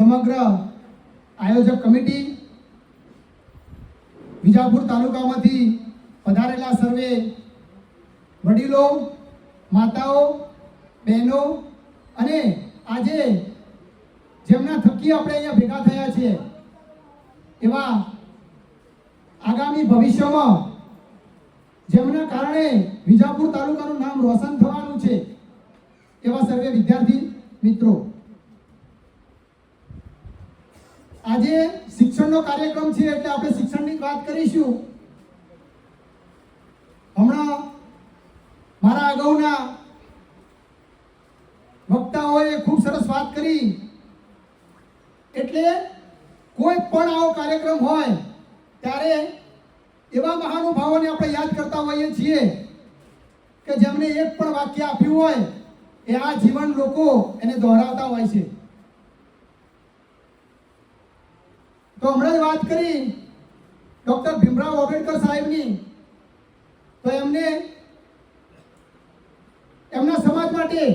સમગ્ર આયોજક કમિટી, વિજાપુર તાલુકામાંથી પધારેલા સર્વે વડીલો, માતાઓ, બહેનો અને આજે જેમના થકી આપણે અહીંયા ભેગા થયા છીએ એવા આગામી ભવિષ્યમાં જેમના કારણે વિજાપુર તાલુકાનું નામ રોશન થવાનું છે એવા સર્વે વિદ્યાર્થી મિત્રો, આજે શિક્ષણનો કાર્યક્રમ છે એટલે આપણે શિક્ષણની વાત કરીશું. હમણાં મારા અગાઉના વક્તાઓએ ખૂબ સરસ વાત કરી. એટલે કોઈ પણ આવો કાર્યક્રમ હોય ત્યારે એવા મહાનુભાવોને આપણે યાદ કરતા હોઈએ છીએ કે જેમણે એક પણ વાક્ય આપ્યું હોય એ આ જીવન લોકો એને દોહરાવતા હોય છે. તો હમણાં જ વાત કરી ડોક્ટર ભીમરાવ આંબેડકર સાહેબની, તો એમને એમના સમાજ માટે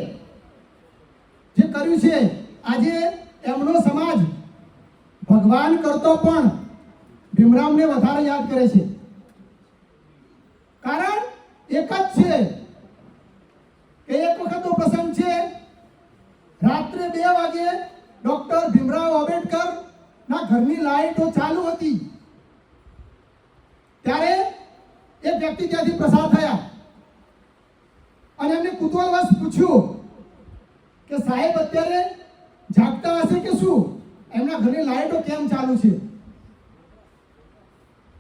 જે કર્યું છે, આજે એમનો સમાજ ભગવાન કરતો પણ ભીમરાવને વધારે યાદ કરે છે. કારણ એક જ છે કે એક વખતનો પ્રસંગ છે, રાત્રે 2 વાગે ડોક્ટર ભીમરાવ આંબેડકર ના ઘરની લાઈટો ચાલુ હતી ત્યારે એક વ્યક્તિ ત્યાંથી પસાર થયા અને એમને કુતૂહલવશ પૂછ્યું કે સાહેબ અત્યારે જાગતા હશે કે શું, એમના ઘરની લાઈટો કેમ ચાલુ છે?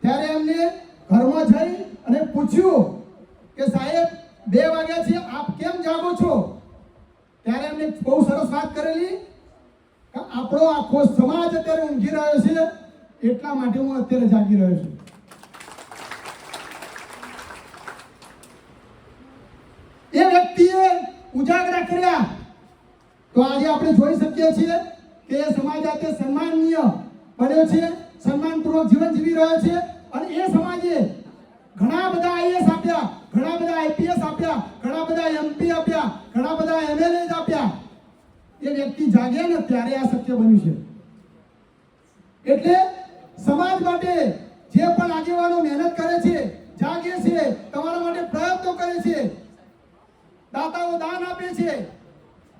ત્યારે એમને ઘરમાં જઈ અને પૂછ્યું કે સાહેબ 2 વાગ્યા છે, આપ કેમ જાગો છો? ત્યારે એમને બહુ સરસ વાત કરેલી કે આપણો આખો સમાજ અત્યારે ઊંઘી રહ્યો છે એટલા માટે હું અત્યારે જાગી રહ્યો છું. એ વ્યક્તિએ ઉજાગરા કર્યા તો આજે આપણે જોઈ શકીએ છીએ કે એ સમાજ આજે સન્માનીય બન્યો છે, સન્માનપૂર્વક જીવન જીવી રહ્યો છે. અને એ સમાજે ઘણા બધા આઈએસ આપ્યા, ઘણા બધા આઈપીએસ આપ્યા, ઘણા બધા એમપી આપ્યા, ઘણા બધા એમએલએ આપ્યા. એ વ્યક્તિ જાગ્યા ને ત્યારે આ શક્ય બન્યું છે. એટલે સમાજ માટે જે પણ આગેવાનો મહેનત કરે છે, જાગે છે, તમારા માટે પ્રયત્નો કરે છે, દાતાઓ દાન આપે છે,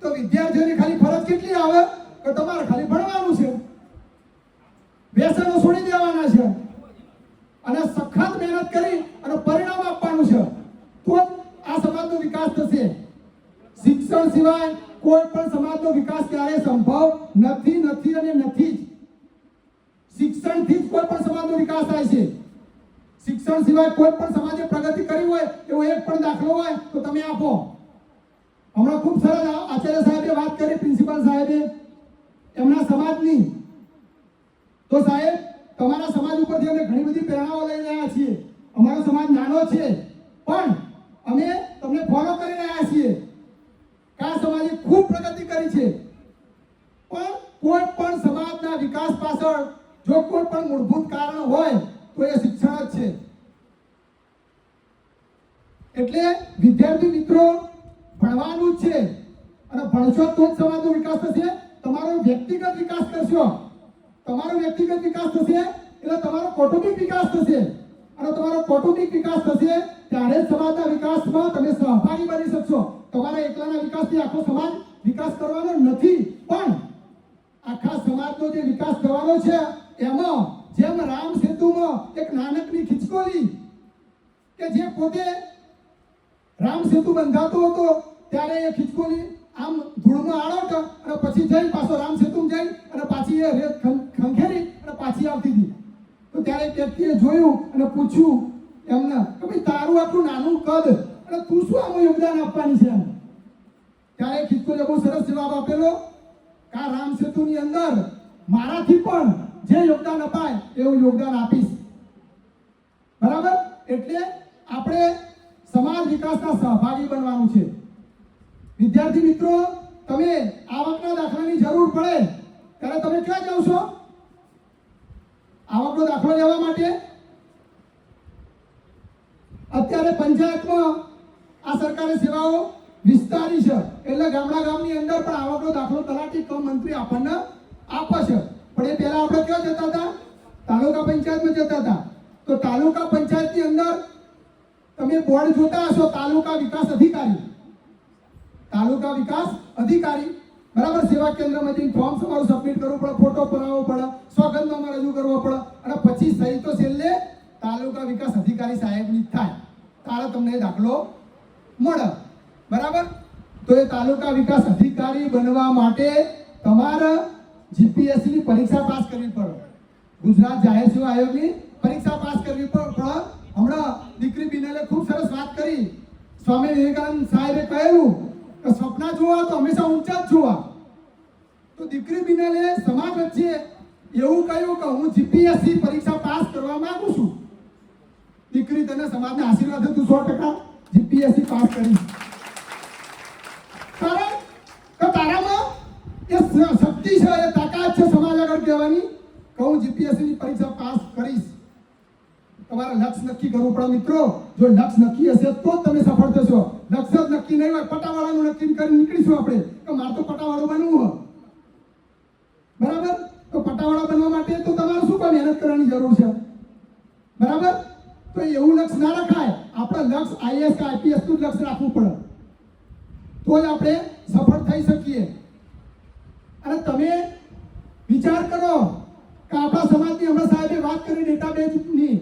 તો વિદ્યાર્થીઓની ખાલી ફરજ કેટલી આવે કે તમારે ખાલી ભણવાનું છે, વ્યસનો છોડી દેવાના છે અને સખત મહેનત કરી અને પરિણામ આપવાનું છે, તો આ સમાજનો વિકાસ થશે. શિક્ષણ સિવાય કોઈ પણ સમાજનો વિકાસ ક્યારે સંભવ નથી અને નથી જ. શિક્ષણથી જ કોઈ પણ સમાજનો વિકાસ થાય છે. શિક્ષણ સિવાય કોઈ પણ સમાજે પ્રગતિ કરી હોય એવો એક પણ દાખલો હોય તો તમે આપો. હમણાં ખૂબ સરસ આચાર્ય સાહેબે વાત કરી, પ્રિન્સિપાલ સાહેબે એમના સમાજની. તો સાહેબ તમારા સમાજ ઉપરથી અમે ઘણી બધી પ્રેરણાઓ લઈ રહ્યા છીએ. અમારો સમાજ નાનો છે પણ અમે તમને ફોલો કરી રહ્યા છીએ. આ સમાજે ખૂબ પ્રગતિ કરી છે, પણ કોઈ પણ સમાજના વિકાસ પાછળ જો કોઈ પણ મૂળભૂત કારણ હોય તો એ શિક્ષણ જ છે. એટલે વિદ્યાર્થી મિત્રો ભણવાનું જ છે અને ભણશો તો જ સમાજનો વિકાસ થશે. તમારો વ્યક્તિગત વિકાસ કરશો, તમારો વ્યક્તિગત વિકાસ થશે એટલે તમારો કૌટુંબિક વિકાસ થશે અને તમારો કૌટુંબિક વિકાસ થશે ત્યારે જ સમાજના વિકાસમાં તમે સહભાગી બની શકશો. તમારા એકલાના વિકાસથી આખો સમાજ વિકાસ કરવાનો નથી, પણ આખા સમાજનો જે વિકાસ થવાનો છે એમાં જેમ રામ સેતુમાં એક નાનકડી ખિચકોલી કે જે પોતે રામ સેતુ બંધાતો હતો ત્યારે એ ખિચકોલી આમ ધૂળમાં આળોટ અને પછી જઈ પાછો રામ સેતુ જઈ અને પાછી એ રેત ખંખેરી અને પાછી આવતી હતી. તો ત્યારે એક વ્યક્તિએ જોયું અને પૂછ્યું એમને કે ભાઈ તારું આટલું નાનું કદ અને તું શું આમાં યોગદાન આપવાની છે? એમ ત્યારે ખિચકોલીએ બહુ સરસ જવાબ આપેલો કે આ રામ સેતુની અંદર મારાથી પણ જે યોગદાન અપાય એવું યોગદાન આપીશ. બરાબર? એટલે આપણે સમાજ વિકાસના સહભાગી બનવાનું છે. વિદ્યાર્થી મિત્રો, તમે આવકના દાખલાની જરૂર પડે ત્યારે તમે ક્યાં જાવ છો? આવકનો દાખલો લેવા માટે અત્યારે પંચાયતમાં આ સરકારી સેવાઓ વિસ્તારી છે એટલે ગામની અંદર પણ આવકનો દાખલો તલાટી કમ મંત્રી આપણને આપે છે. પણ એ પહેલા આપણે ક્યાં જતા હતા? તાલુકા પંચાયતમાં જતા હતા. તો તાલુકા પંચાયતની અંદર તમે બોર્ડ જોતા હશો, તાલુકા વિકાસ અધિકારી, તાલુકા વિકાસ અધિકારી, બરાબર. સેવા કેન્દ્રમાંથી ફોર્મ તમારું સબમિટ કરવું પડે, ફોટો પડાવવો પડે, સોગંદનામા રજૂ કરવો પડે, અને પછી સહી તો છેલ્લે તાલુકા વિકાસ અધિકારી સાહેબની થાય, તારે તમને દાખલો મળે, બરાબર. તો એ તાલુકા વિકાસ અધિકારી બનવા માટે તમારે જીપીએસસી ની પરીક્ષા પાસ કરવી પડે, ગુજરાત જાહેર સેવા આયોગની પરીક્ષા પાસ કરવી પડે. હમણાં દીકરી બિનલે ખૂબ સરસ વાત કરી. સ્વામી વિવેકાનંદ સાહેબે કહેલું કે સપના જોવા તો હંમેશા ઊંચા જ જોવા. તો દીકરી બિનલે સમાજ વચ્ચે એવું કહ્યું કે હું જીપીએસસી પરીક્ષા પાસ કરવા માંગુ છું. દીકરી, તને સમાજના આશીર્વાદ તું 100% જીપીએસસી પાસ કરી. કારણ કે તારામાં એ શક્તિ છે, એ તાકાત છે સમાજ આગળ કહેવાની કે હું જીપીએસસી ની પરીક્ષા પાસ કરીશ. તમારે લક્ષ્ય નક્કી કરવું પડે મિત્રો. જો લક્ષ્ય નક્કી હશે તો જ તમે સફળ થશો. લક્ષ્ય જ નક્કી નહીં હોય, પટાવાળાનું નક્કી કરી નીકળીશું આપણે કે મારે તો પટાવાળો બનવું હોય, બરાબર. તો પટાવાળા બનવા માટે તો તમારે શું કોઈ મહેનત કરવાની જરૂર છે, બરાબર. તો એવું લક્ષ્ય ના રખાય. આપણે લક્ષ્ય આઈએએસ કે આઈપીએસ નું લક્ષ્ય રાખવું પડે, તો જ આપણે સફળ થઈ શકીએ. અને તમે વિચાર કરો કે આપણા સમાજની હમણાં સાહેબે વાત કરી ડેટાબેઝની,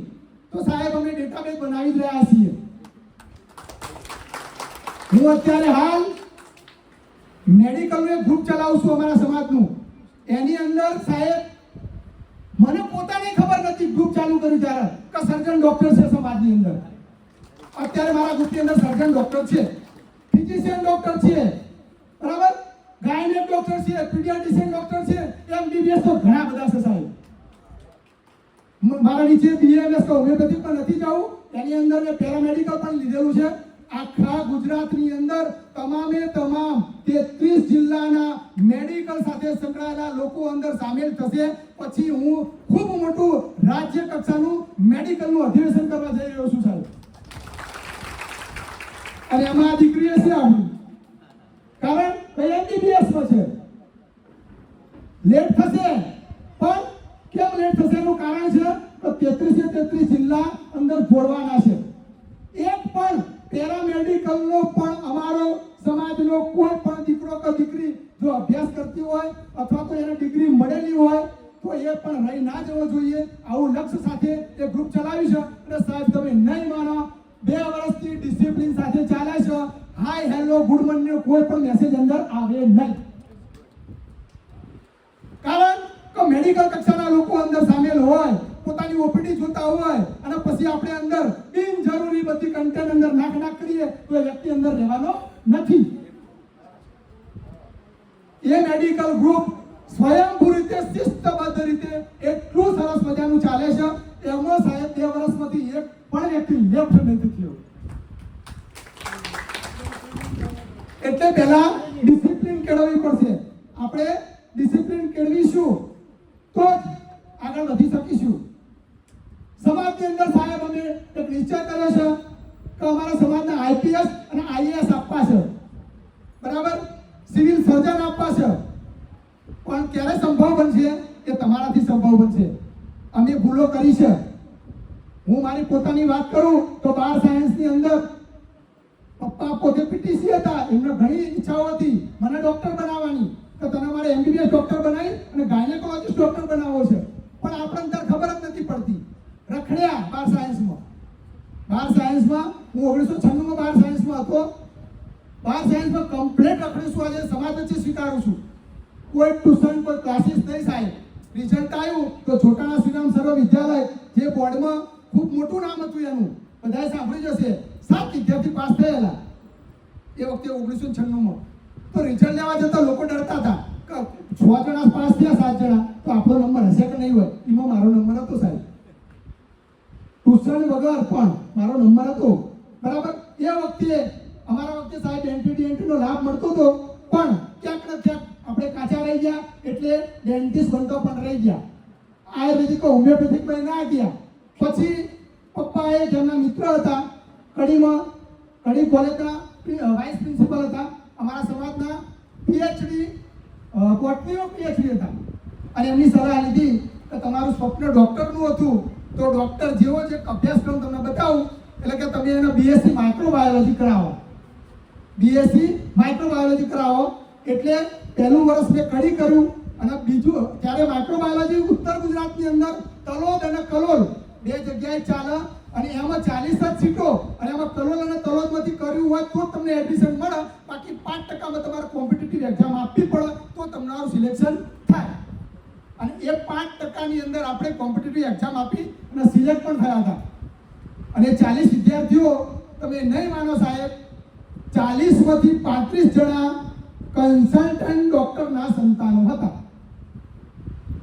તો સાહેબ અમે ડેટાબેઝ બનાવી જ રહ્યા છીએ. હું અત્યારે હાલ મેડિકલનું એક ગ્રુપ ચલાવું છું અમારા સમાજનું. એની અંદર સાહેબ મને પોતાને ખબર નથી, ગ્રુપ ચાલુ કર્યું ત્યારે કે સર્જન ડોક્ટર છે સમાજની અંદર. અત્યારે મારા ગ્રુપની અંદર સર્જન ડોક્ટર છે, ફિઝિશિયન ડોક્ટર છે, બરાબર, ગાયનેક ડોક્ટર છે, પીડિયાટ્રિશિયન ડોક્ટર છે, એમબીબીએસ તો ઘણા બધા છે સાહેબ. મારા નીચે બીએમએસ કે હોમિયોપેથિક પણ નથી જવું, એની અંદર મેં પેરામેડિકલ પણ લીધેલું છે. આખા ગુજરાતની અંદર તમામે તમામ 33 જિલ્લાના મેડિકલ સાથે સંકળાયેલા લોકો અંદર સામેલ થશે. પછી હું ખૂબ મોટું રાજ્ય કક્ષાનું મેડિકલનું અધિવેશન કરવા જઈ રહ્યો છું સાહેબ. અને આમાં દીકરીએ છે આપણી, કારણ કે એમબીબીએસમાં છે. લેટ થશે, પણ કેમ લેટ થશે એનું કારણ છે કે 33 જિલ્લા અંદર જોડવાના છે. એક પણ પેરામેડિકલનો પણ અમારો સમાજનો કોઈ પણ દીકરો કે દીકરી જો અભ્યાસ કરતી હોય અથવા તો એને ડિગ્રી મળેલી હોય તો એ પણ રહી ના જવો જોઈએ. આવું લક્ષ્ય સાથે એ ગ્રુપ ચલાવ્યું છે. અને સાહેબ તમે નહીં માનો, 2 વર્ષથી ડિસિપ્લિન સાથે ચાલે છે. હાય હેલો ગુડ મોર્નિંગ કોઈ પણ મેસેજ અંદર આવે નહીં, કારણ કે મેડિકલ કક્ષાના લોકો અંદર સામેલ હોય, પોતાની ઓપીડી જોતા હોય, અને પછી આપણે અંદર બિનજરૂરી બધી કન્ટેન્ટ અંદર નાખ કરીએ તો એ વ્યક્તિ અંદર રહેવાનો નથી. એ મેડિકલ ગ્રુપ સ્વયંભૂ રીતે શિસ્તબદ્ધ રીતે એટલું સરસ મજાનું ચાલે છે. એમાં સાહેબ 2 વર્ષમાંથી એક પણ વ્યક્તિ લેફ્ટ નથી થયો. એટલે પહેલા ડિસિપ્લિન કેળવવી પડશે. આપણે ડિસિપ્લિન કેળવીશું તો જ આગળ વધી શકીશું. સમાજની અંદર સાહેબ અમે એક નિશ્ચય કર્યો છે કે અમારા સમાજના આઈપીએસ અને આઈએએસ આપવા છે, બરાબર, સિવિલ સર્જન આપવા છે. પણ ક્યારે સંભવ બનશે? એ તમારાથી સંભવ બનશે. અમે ભૂલો કરી છે. હું મારી પોતાની વાત કરું તો 12 સાયન્સની અંદર પપ્પા પોતે પીટીસી હતા, એમને ઘણી ઈચ્છાઓ હતી મને ડોક્ટર બનાવવાની, તો તને મારે એમબીબીએસ ડોક્ટર બનાવી અને ગાયનેકોલોજીસ્ટ ડોક્ટર બનાવવો છે. પણ આપણને અંદર ખબર જ નથી પડતી. રખડ્યા 12 સાયન્સમાં. 12 સાયન્સમાં હું 1996માં 12 સાયન્સમાં હતો. 12 સાયન્સમાં કમ્પ્લીટ રખડીશું. આજે સમાજ વચ્ચે સ્વીકારું છું. કોઈ ટ્યુશન કોઈ ક્લાસીસ નહીં સાહેબ. રિઝલ્ટ આવ્યું તો છોટાણા શ્રીરામ સર્વ વિદ્યાલય જે બોર્ડમાં ખૂબ મોટું નામ હતું એનું બધાએ સાંભળી જશે, 7 વિદ્યાર્થી પાસ થયેલા એ વખતે 1996માં. તો રિઝલ્ટ લેવા જતા લોકો ડરતા હતા કે 6 જણા પાસ થયા, 7 જણા, તો આપણો નંબર હશે કે નહીં હોય. એમાં મારો નંબર હતો સાહેબ. ટ્યુશન વગર પણ મારો નંબર હતો, બરાબર. એ વખતે અમારા વખતે સાહેબ એન્ટીનો લાભ મળતો હતો, પણ ક્યાંક ને ક્યાંક આપણે કાચા રહી ગયા, એટલે ડેન્ટિસ્ટ બનતો પણ રહી ગયા. આયુર્વેદિક હોમિયોપેથિક માં ના ગયા. પછી પપ્પાએ જેમના મિત્ર હતા કડી કોલેજના વાઇસ પ્રિન્સિપલ હતા, અમારા સમાજના પીએચડી બોટનીનો પીએચડી હતા. અને એમની સલાહ લીધી કે તમારું સ્વપ્ન ડૉક્ટરનું હતું, તો ડૉક્ટર જેવો જ એક અભ્યાસક્રમ તમને બતાવું, એટલે કે તમે એને બીએસસી માઇક્રોબાયોલોજી કરાવો. બીએસસી માઇક્રોબાયોલોજી કરાવો એટલે પહેલું વર્ષ મેં કડી કર્યું અને બીજું ત્યારે માઇક્રોબાયોલોજી ઉત્તર ગુજરાતની અંદર તલોદ અને કલોલ બે જગ્યાએ ચાલે અને એમાં 40 જ સીટો અને એમાં કલોલ અને તલોદમાંથી કર્યું હોય તો તમને એડમિશન મળે, બાકી 5% તમારે કોમ્પિટિટિવ એક્ઝામ આપવી પડે તો તમારું સિલેક્શન થાય. અને એ 5%ની અંદર આપણે કોમ્પિટિટિવ એક્ઝામ આપી અને સિલેક્ટ પણ થયા હતા. અને 40 વિદ્યાર્થીઓ તમે નહીં માનો સાહેબ, 40માંથી 35 જણા કન્સલ્ટન્ટ ડોક્ટરના સંતાનો હતા.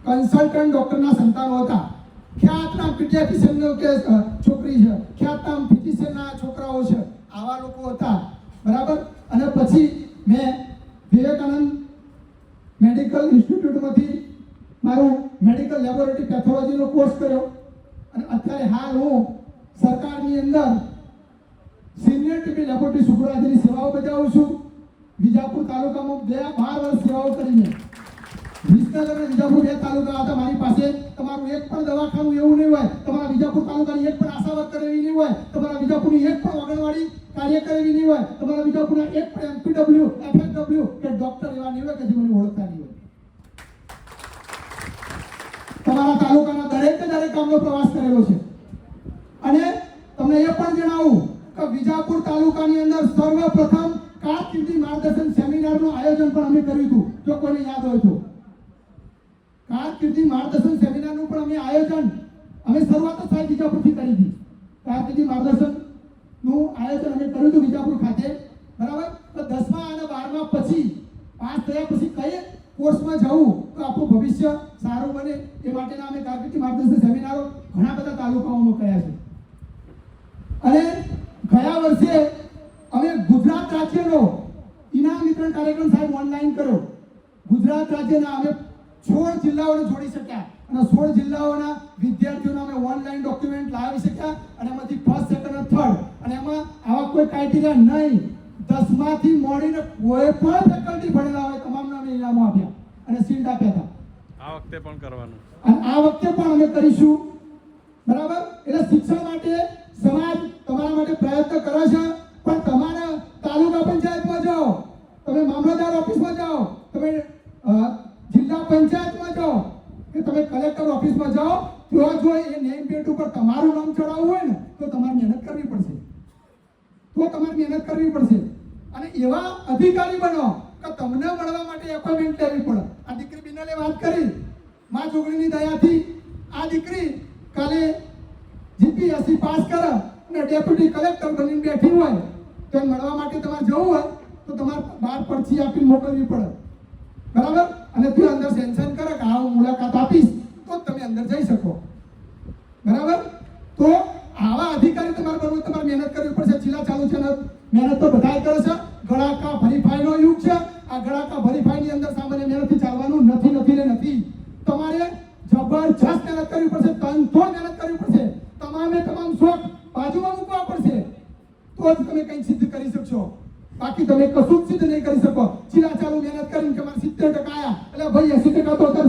કન્સલ્ટન્ટ ડોક્ટરના સંતાનો હતા. ખ્યાતનામ પીડિયાટ્રિશિયનનો કે છોકરી છે, ખ્યાતનામ ફિઝિશિયનના છોકરાઓ છે, આવા લોકો હતા. બરાબર. અને પછી મેં વિવેકાનંદ મેડિકલ ઇન્સ્ટિટ્યૂટમાંથી મારું મેડિકલ લેબોરેટરી પેથોલોજીનો કોર્સ કર્યો અને અત્યારે હાલ હું સરકારની અંદર સિનિયર ટીબી લેબોરેટરી સુપરવાઇઝરની સેવાઓ બજાવું છું. વિજાપુર તાલુકામાં 12 વર્ષ સેવાઓ કરીને વિસનગર અને વિજાપુર 2 તાલુકા હતા મારી પાસે. તમારું એક પણ દવાખાનું એવું નહીં હોય, તમારા વિજાપુર તાલુકાની એક પણ આશા વર્કર એવી નહીં હોય, તમારા વિજાપુરની એક પણ આંગણવાડી કાર્યકર એવી નહીં હોય, તમારા વિજાપુરના એક પણ એમપીડબ્લ્યુ એફએફડબ્લ્યુ કે ડોક્ટર એવા નહીં હોય કે જે મને ઓળખતા નહીં હોય. તમારા તાલુકાના દરેક ગામનો પ્રવાસ કરેલો છે. અને તમને એ પણ જણાવું કે વિજાપુર તાલુકાની અંદર સર્વપ્રથમ કારકિર્દી માર્ગદર્શન સેમિનારનું આયોજન પણ અમે કર્યું હતું, જો કોઈને યાદ હોય તો. કારકિર્દી માર્ગદર્શન સેમિનારનું પણ અમે આયોજન શરૂઆત સાહેબ વિજાપુરથી કરી હતી. કારકિર્દી માર્ગદર્શનનું આયોજન અમે કર્યું હતું વિજાપુર ખાતે. બરાબર. તો 10મા અને 12મા પછી પાસ થયા પછી કઈ કોર્સમાં જવું તો આપણું ભવિષ્ય સારું બને એ માટેના અમે કારકિર્દી માર્ગદર્શન સેમિનારો ઘણા બધા તાલુકાઓમાં કર્યા છે. અને ગયા વર્ષે અમે ગુજરાત રાજ્યનો ઇનામ વિતરણ કાર્યક્રમ સાહેબ ઓનલાઈન કર્યો. ગુજરાત રાજ્યના અમે 16 જિલ્લાઓને જોડી શક્યા અને 16 જિલ્લાઓના વિદ્યાર્થીઓને અમે ઓનલાઈન ડોક્યુમેન્ટ લાવી શક્યા અને એમાંથી ફર્સ્ટ, સેકન્ડ અને થર્ડ. અને એમાં આવા કોઈ ક્રાઇટેરિયા નહીં, 10માંથી મોડીને કોઈ પણ ફેકલ્ટી ભણેલા હોય તમામને અમે ઇનામો આપ્યા અને શિલ્ડ આપ્યા હતા. આ વખતે પણ કરવાનું અને આ વખતે પણ અમે કરીશું. બરાબર. એટલે શિક્ષણ માટે સમાજ તમારા માટે પ્રયત્ન કરે છે, પણ તમારા તાલુકા પંચાયતમાં જાઓ, તમે મામલતદાર ઓફિસમાં જાઓ, તમે જિલ્લા પંચાયતમાં જાઓ કે તમે કલેક્ટર ઓફિસમાં જાઓ, ત્યાં જો એ નેમ પ્લેટ ઉપર તમારું નામ ચડાવવું હોય ને તો તમારે મહેનત કરવી પડશે. અને એવા અધિકારી બનો કે તમને મળવા માટે એપોઇન્ટમેન્ટ લેવી પડે. આ દીકરી બિનલે વાત કરી, માં છોકરીની દયાથી આ દીકરી કાલે જીપીએસસી પાસ કરે અને ડેપ્યુટી કલેક્ટર બનીને બેઠી હોય તો મળવા માટે તમારે જવું હોય તો તમારે 12 પરચી આપીને મોકલવી પડે. બરાબર. અને તે અંદર સેન્શન કરે કે આ હું મુલાકાત આપીશ તો જ તમે અંદર જઈ શકો. બરાબર. તો આવા અધિકારી તમારે બનવું, તમારે મહેનત કરવી પડશે. ચીલા ચાલુ છે ને મહેનત તો બધાય કરે છે. ગળાકા ભરીફાઈનો યુગ છે. આ ગળાકા ભરીફાઈની અંદર સામાન્ય મહેનતથી ચાલવાનું નથી. તમારે જબરજસ્ત મહેનત કરવી પડશે, તનતોડ મહેનત કરવી પડશે. તમામ શોખ બાજુમાં મૂકવા પડશે તો જ તમે કંઈક સિદ્ધ કરી શકશો. બાકી તમે કશું જ સિદ્ધ નહીં કરી શકો. ચીલા ચાલુ મહેનત કરીને તમારે 70% આયા એટલે ભાઈ 80% તો